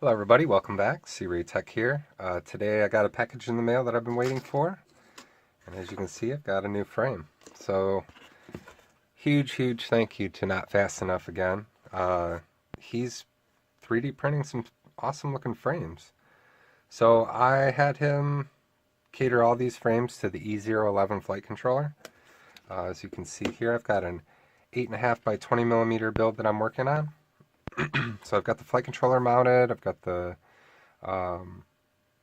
Hello everybody, welcome back. C-Ray Tech here. Today I got a package in the mail that I've been waiting for, and as you can see I've got a new frame. So huge thank you to NotFastEnuf again. He's 3D printing some awesome looking frames. So I had him cater all these frames to the E011 flight controller. As you can see here, I've got an 8.5 by 20 millimeter build that I'm working on. So I've got the flight controller mounted, I've got the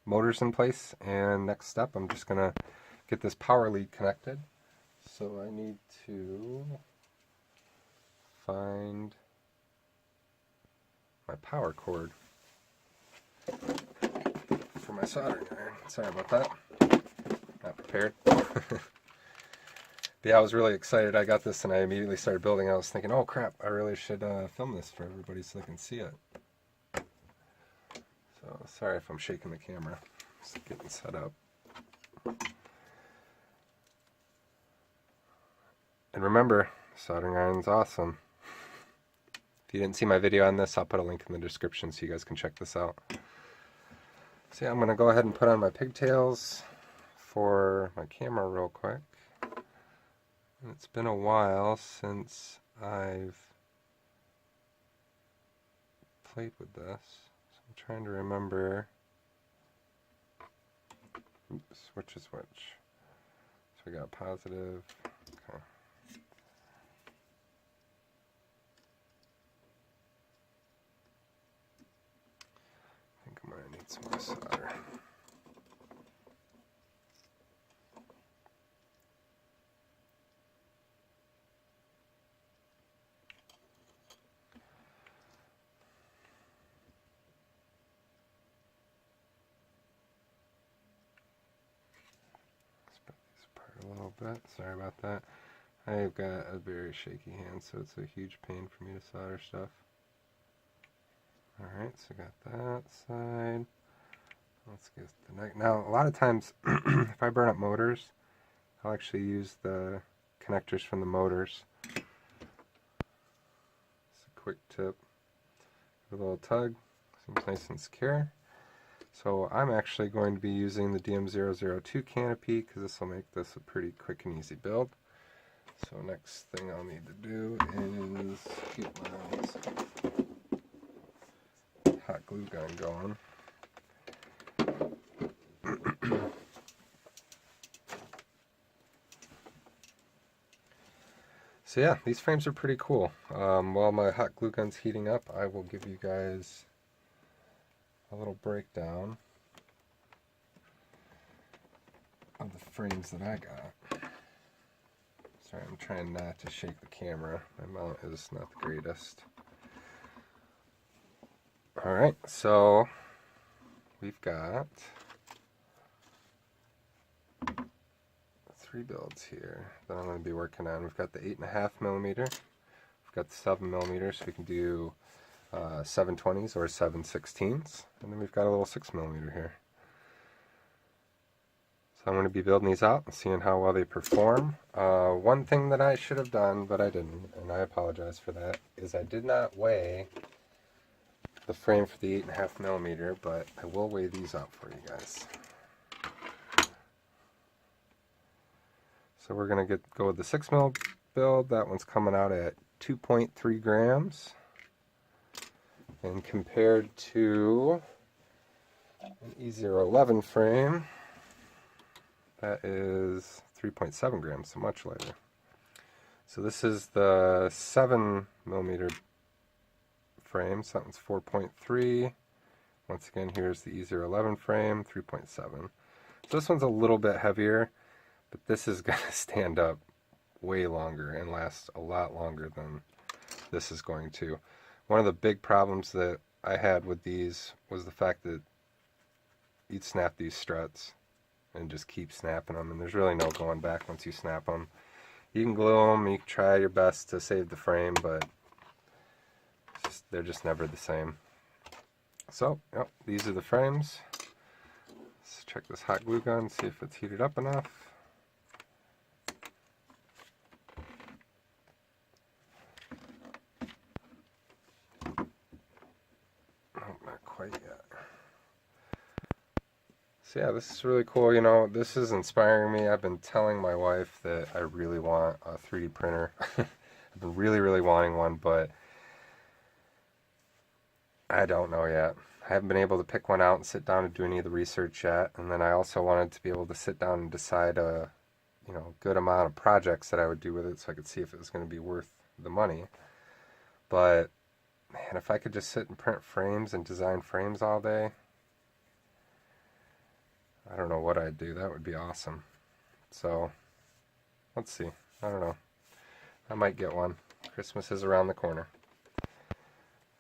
motors in place, and next step I'm just going to get this power lead connected. So I need to find my power cord for my soldering iron. Sorry about that. Not prepared. But yeah, I was really excited. I got this and I immediately started building. I was thinking, oh crap, I really should film this for everybody so they can see it. So sorry if I'm shaking the camera. Just getting set up. And remember, soldering iron's awesome. If you didn't see my video on this, I'll put a link in the description so you guys can check this out. So yeah, I'm going to go ahead and put on my pigtails for my camera real quick. It's been a while since I've played with this, so I'm trying to remember. Oops, which is which? So we got positive. Okay. I think I'm gonna need some more solder. A little bit. Sorry about that. I've got a very shaky hand, so it's a huge pain for me to solder stuff. Alright, so I got that side. Let's get the neck. Now, a lot of times, if I burn up motors, I'll actually use the connectors from the motors. It's a quick tip. A little tug. Seems nice and secure. So I'm actually going to be using the DM002 canopy because this will make this a pretty quick and easy build. So next thing I'll need to do is get my hot glue gun going. So yeah, these frames are pretty cool. While my hot glue gun's heating up, I will give you guys a little breakdown of the frames that I got. Sorry, I'm trying not to shake the camera. My mount is not the greatest. Alright, so we've got 3 builds here that I'm going to be working on. We've got the 8.5 millimeter, we've got the 7 millimeter, so we can do 720s or 716s, and then we've got a little 6 millimeter here. So I'm going to be building these out and seeing how well they perform. One thing that I should have done, but I didn't, and I apologize for that, is I did not weigh the frame for the 8.5 millimeter, but I will weigh these out for you guys. So we're going to go with the 6 mil build. That one's coming out at 2.3 grams. And compared to an E011 frame, that is 3.7 grams, so much lighter. So this is the 7 millimeter frame, so that one's 4.3. Once again, here's the E011 frame, 3.7. So this one's a little bit heavier, but this is going to stand up way longer and last a lot longer than this is going to. One of the big problems that I had with these was the fact that you'd snap these struts and just keep snapping them, and there's really no going back once you snap them. You can glue them, you can try your best to save the frame, but they're just never the same. So, yep, these are the frames. Let's check this hot glue gun, see if it's heated up enough. not quite yet. So yeah, this is really cool. You know, this is inspiring me. I've been telling my wife that I really want a 3D printer. I've been really, really wanting one, but I don't know yet. I haven't been able to pick one out and sit down and do any of the research yet. And then I also wanted to be able to sit down and decide a, you know, good amount of projects that I would do with it so I could see if it was going to be worth the money. But man, if I could just sit and print frames and design frames all day, I don't know what I'd do. That would be awesome. So, let's see. I don't know. I might get one. Christmas is around the corner.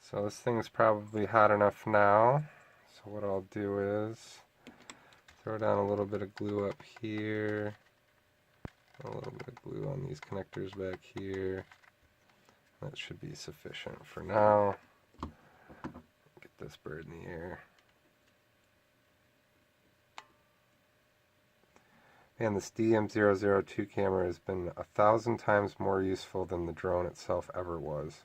So this thing's probably hot enough now. So what I'll do is throw down a little bit of glue up here. A little bit of glue on these connectors back here. That should be sufficient for now. Get this bird in the air. And this DM002 camera has been 1,000 times more useful than the drone itself ever was.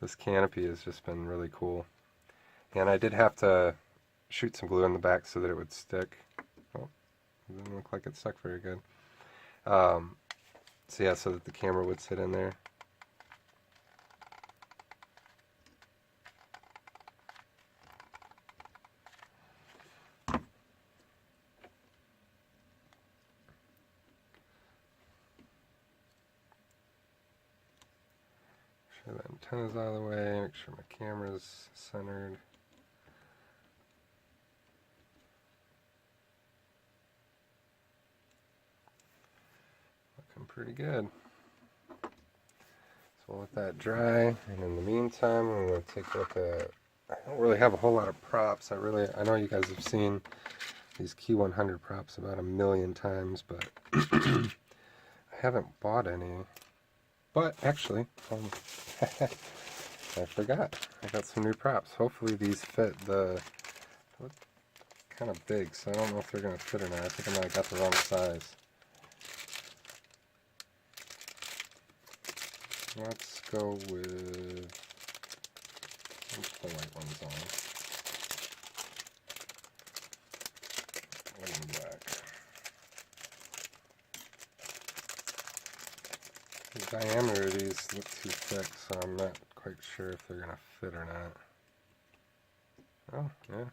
This canopy has just been really cool. And I did have to shoot some glue in the back so that it would stick. Oh, it doesn't look like it stuck very good. So yeah, so that the camera would sit in there. Make sure the antenna's out of the way, make sure my camera's centered. Looking pretty good. So we'll let that dry, and in the meantime, I'm going to take a look at, I don't really have a whole lot of props. I know you guys have seen these Q100 props about 1,000,000 times, but I haven't bought any. But actually, I forgot. I got some new props. Hopefully these fit the, look kind of big, so I don't know if they're going to fit or not. I think I might have got the wrong size. Let's go with, let's put the white ones on. White and black. The diameter of these look too thick, so I'm not quite sure if they're going to fit or not. Oh, yeah.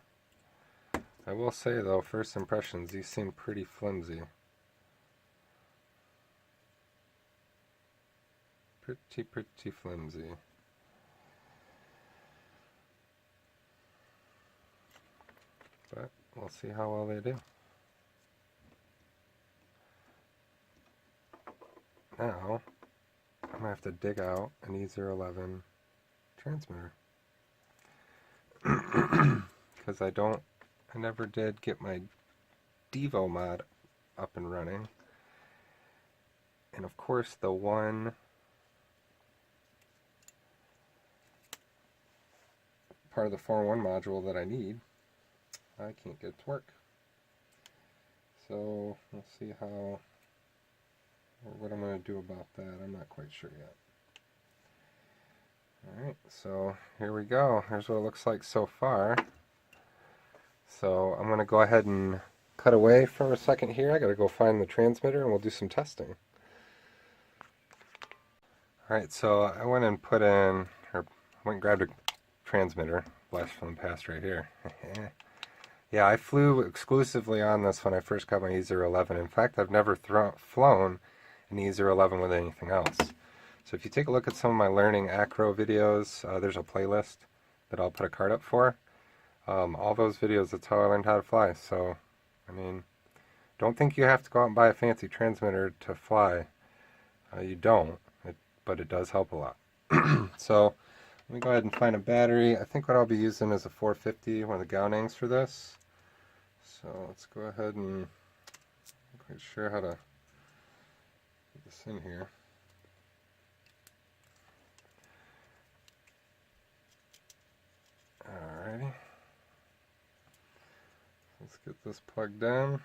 I will say though, first impressions, these seem pretty flimsy. Pretty flimsy. But we'll see how well they do. Now, I'm going to have to dig out an E011 transmitter. Because I never did get my Devo mod up and running. And of course the one part of the 4-in-1 module that I need, I can't get it to work. So we'll see how, or what I'm going to do about that. I'm not quite sure yet. Alright, so here we go. Here's what it looks like so far. So I'm going to go ahead and cut away for a second here. I got to go find the transmitter and we'll do some testing. Alright, so I went and put in, or went and grabbed a transmitter, blast from the past right here. Yeah, I flew exclusively on this when I first got my E011. In fact, I've never flown an E011 with anything else. So if you take a look at some of my learning acro videos, there's a playlist that I'll put a card up for. All those videos, that's how I learned how to fly. So, I mean, don't think you have to go out and buy a fancy transmitter to fly. You don't, but it does help a lot. So, let me go ahead and find a battery. I think what I'll be using is a 450, one of the Gaonangs for this. So let's go ahead and, I'm not quite sure how to get this in here. Alrighty. Let's get this plugged in.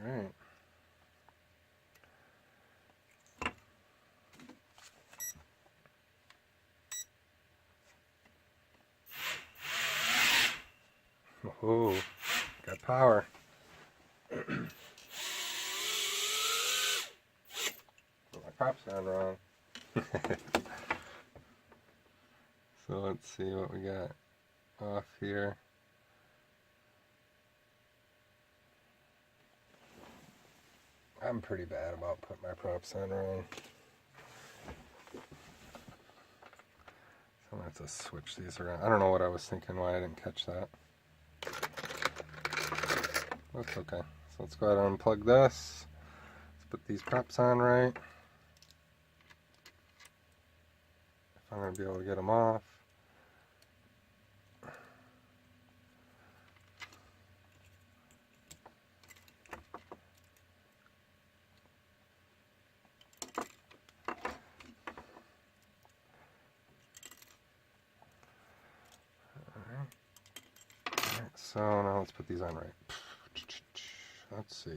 Alright. Ooh, got power. My props on wrong. So let's see what we got off here. I'm pretty bad about putting my props on wrong. So I'm going to have to switch these around. I don't know what I was thinking, why I didn't catch that. That's okay. So let's go ahead and unplug this. Let's put these props on right. If I'm going to be able to get them off. Alright, so now let's put these on right. Let's see.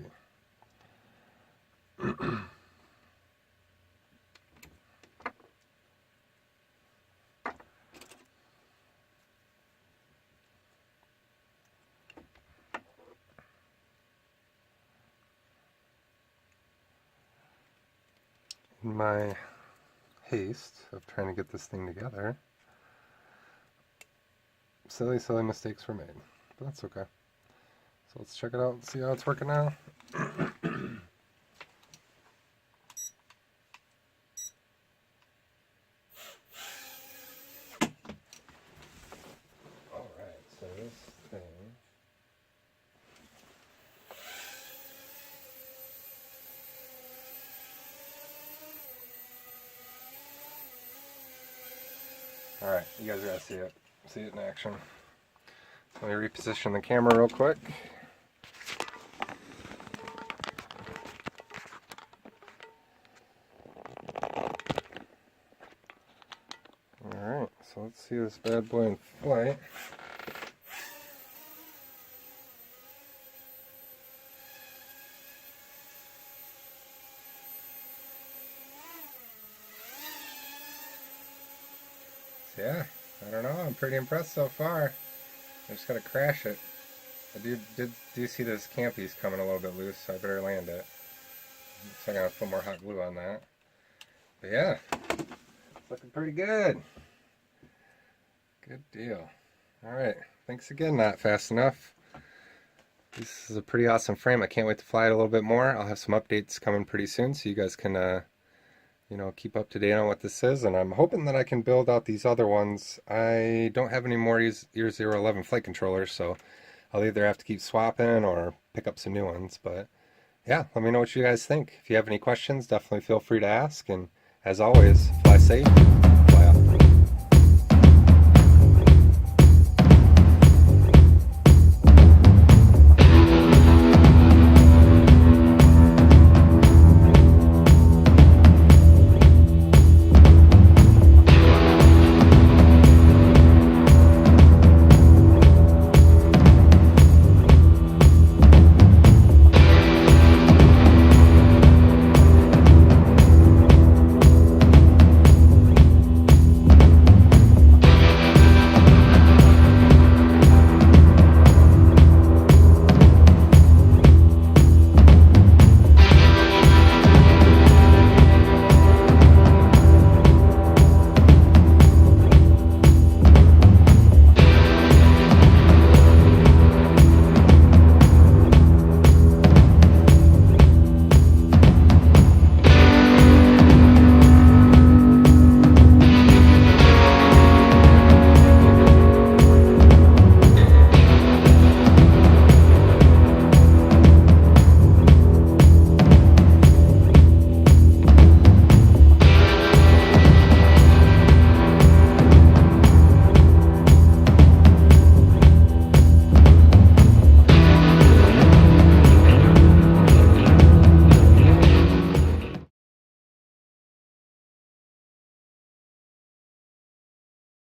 In my haste of trying to get this thing together, silly mistakes were made, but that's okay. So let's check it out and see how it's working now. Alright, so this thing alright, you guys gotta see it in action. Let me reposition the camera real quick. Alright, so let's see this bad boy in flight. Yeah, I don't know, I'm pretty impressed so far. I just gotta crash it. I do see this cam piece coming a little bit loose, so I better land it. So I gotta put more hot glue on that. But yeah, it's looking pretty good. Good deal. Alright, thanks again, Not Fast Enough. This is a pretty awesome frame. I can't wait to fly it a little bit more. I'll have some updates coming pretty soon, so you guys can you know, keep up to date on what this is, and I'm hoping that I can build out these other ones. I don't have any more E011 flight controllers, so I'll either have to keep swapping or pick up some new ones. But yeah, let me know what you guys think. If you have any questions, definitely feel free to ask, and as always, fly safe.